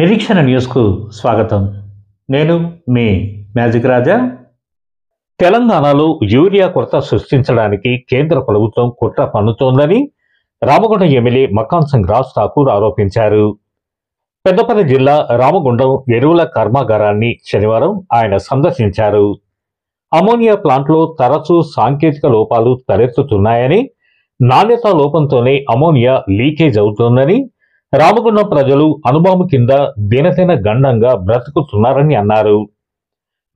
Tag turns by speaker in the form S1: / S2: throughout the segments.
S1: నిరీక్షణ న్యూస్కు స్వాగతం. నేను మీ మ్యాజిక్ రాజా. తెలంగాణలో యూరియా కొరత సృష్టించడానికి కేంద్ర ప్రభుత్వం కుట్ర పన్నుతోందని రామగుండం ఎమ్మెల్యే మకాన్ సింగ్ రాజ్ ఠాకూర్ ఆరోపించారు. పెద్దపల్లి జిల్లా రామగుండం ఎరువుల కర్మాగారాన్ని శనివారం ఆయన సందర్శించారు. అమోనియా ప్లాంట్లో తరచూ సాంకేతిక లోపాలు తలెత్తుతున్నాయని, నాణ్యతా లోపంతోనే అమోనియా లీకేజ్ అవుతోందని, రామగుండం ప్రజలు అనుభవం కింద దినదిన గండంగా బ్రతుకుతున్నారని అన్నారు.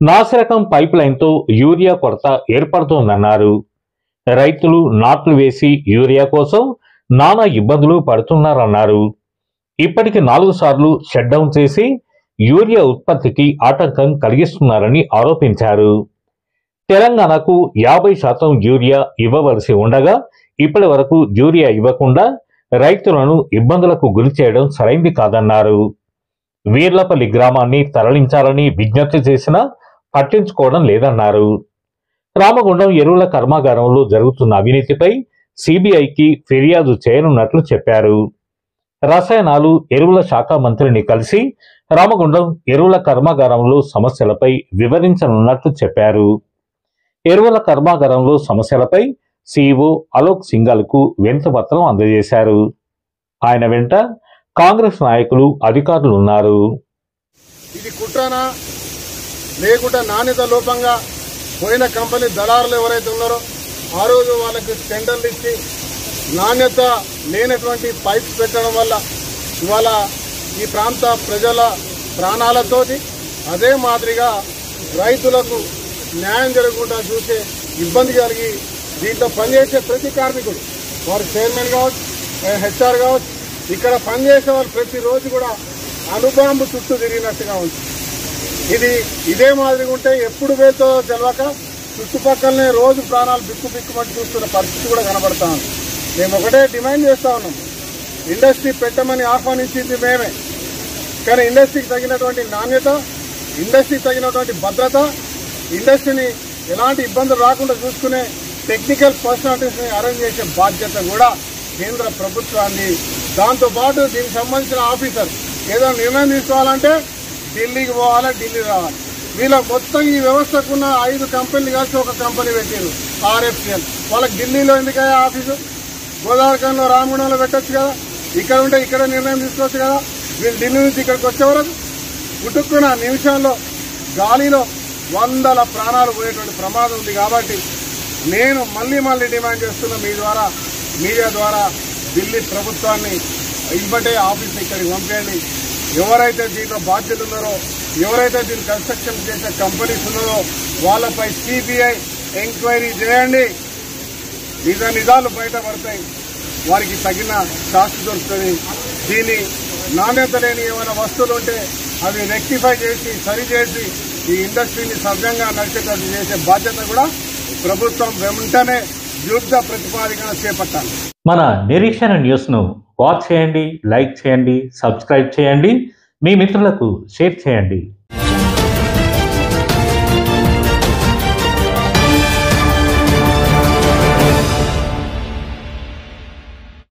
S1: నాసిరకం పైప్ లైన్తో యూరియా కొరత ఏర్పడుతోందన్నారు. రైతులు నాట్లు వేసి యూరియా కోసం నానా ఇబ్బందులు పడుతున్నారన్నారు. ఇప్పటికి 4 సార్లు షట్ డౌన్ చేసి యూరియా ఉత్పత్తికి ఆటంకం కలిగిస్తున్నారని ఆరోపించారు. తెలంగాణకు 50% యూరియా ఇవ్వవలసి ఉండగా ఇప్పటి వరకు యూరియా ఇవ్వకుండా రైతులను ఇబ్బందులకు గురి చేయడం సరైంది కాదన్నారు. వీర్లపల్లి గ్రామాన్ని తరలించాలని విజ్ఞప్తి చేసినా పట్టించుకోవడం లేదన్నారు. రామగుండం ఎరువుల కర్మాగారంలో జరుగుతున్న అవినీతిపై సిబిఐకి ఫిర్యాదు చేయనున్నట్లు చెప్పారు. రసాయనాలు ఎరువుల శాఖ మంత్రిని కలిసి రామగుండం ఎరువుల కర్మాగారంలో సమస్యలపై వివరించనున్నట్లు చెప్పారు. ఎరువుల కర్మాగారంలో సమస్యలపై సిఇఓ అలోక్ సింఘాల్కు వినతిపత్రం అందజేశారు. ఆయన వెంట కాంగ్రెస్ నాయకులు, అధికారులు ఉన్నారు.
S2: ఇది కుట్రనా లేకుండా నాణ్యత లోపంగా పోయిన కంపెనీ దళారులు ఎవరైతే ఉన్నారో ఆ రోజు వాళ్ళకి టెండర్లు ఇచ్చి నాణ్యత లేనటువంటి పైప్స్ పెట్టడం వల్ల ఇవాళ ఈ ప్రాంత ప్రజల ప్రాణాలతోటి అదే మాదిరిగా రైతులకు న్యాయం జరగకుండా చూసే ఇబ్బంది కలిగి దీంట్లో పనిచేసే ప్రతి కార్మికుడు, వారు చైర్మన్ కావచ్చు, హెచ్ఆర్ కావచ్చు, ఇక్కడ పనిచేసే వాళ్ళు ప్రతిరోజు కూడా అణుబాంబు చుట్టూ తిరిగినట్టుగా ఉంది. ఇదే మాదిరిగా ఉంటే ఎప్పుడు వెళ్తో తెలవక చుట్టుపక్కలనే రోజు ప్రాణాలు బిక్కుబిక్కుమని చూస్తున్న పరిస్థితి కూడా కనబడతా ఉంది. మేము ఒకటే డిమాండ్ చేస్తా ఉన్నాం, ఇండస్ట్రీ పెట్టమని ఆహ్వానించింది మేమే, కానీ ఇండస్ట్రీకి తగినటువంటి నాణ్యత, ఇండస్ట్రీకి తగినటువంటి భద్రత, ఇండస్ట్రీని ఎలాంటి ఇబ్బందులు రాకుండా చూసుకునే టెక్నికల్ పర్సనాలిటీస్ ని అరేంజ్ చేసే బాధ్యత కూడా కేంద్ర ప్రభుత్వాన్ని. దాంతోపాటు దీనికి సంబంధించిన ఆఫీసర్ ఏదో నిర్ణయం తీసుకోవాలంటే ఢిల్లీకి పోవాలి, ఢిల్లీ రావాలి. వీళ్ళ మొత్తం ఈ వ్యవస్థకున్న 5 కంపెనీలు కలిసి ఒక కంపెనీ పెట్టారు, ఆర్ఎఫ్సిఎల్. వాళ్ళకి ఢిల్లీలో ఎందుకయ్యా ఆఫీసు? గోదావరిఖంలో రామగుండంలో పెట్టచ్చు కదా, ఇక్కడ ఉంటే ఇక్కడ నిర్ణయం తీసుకోవచ్చు కదా. వీళ్ళు ఢిల్లీ నుంచి ఇక్కడికి వచ్చేవరకు పుట్టుకున్న నిమిషంలో గాలిలో 100 ప్రాణాలు పోయేటువంటి ప్రమాదం ఉంది. కాబట్టి నేను మళ్ళీ డిమాండ్ చేస్తున్నా, మీ ద్వారా మీడియా ద్వారా ఢిల్లీ ప్రభుత్వాన్ని ఇవ్వటే ఆఫీస్ ఇక్కడికి పంపేయండి. ఎవరైతే దీంట్లో బాధ్యతలు ఉన్నారో, ఎవరైతే దీన్ని కన్స్ట్రక్షన్ చేసే కంపెనీస్ ఉన్నారో వాళ్ళపై సిబిఐ ఎంక్వైరీ చేయండి. నిజాలు బయటపడతాయి, వారికి తగిన శాస్తి దొరుకుతుంది. దీని నాణ్యత లేని ఏమైనా వస్తువులు ఉంటే అవి రెక్టిఫై చేసి సరిచేసి ఈ ఇండస్ట్రీని సవ్యంగా నడిచేటట్టు చేసే బాధ్యత కూడా ప్రభుత్వం వెంటనే యుద్ధ ప్రతిపాదికన చేపట్టాలి.
S1: మన నిరీక్షణ న్యూస్ను వాచ్ చేయండి, లైక్ చేయండి, సబ్స్క్రైబ్ చేయండి, మీ మిత్రులకు షేర్ చేయండి.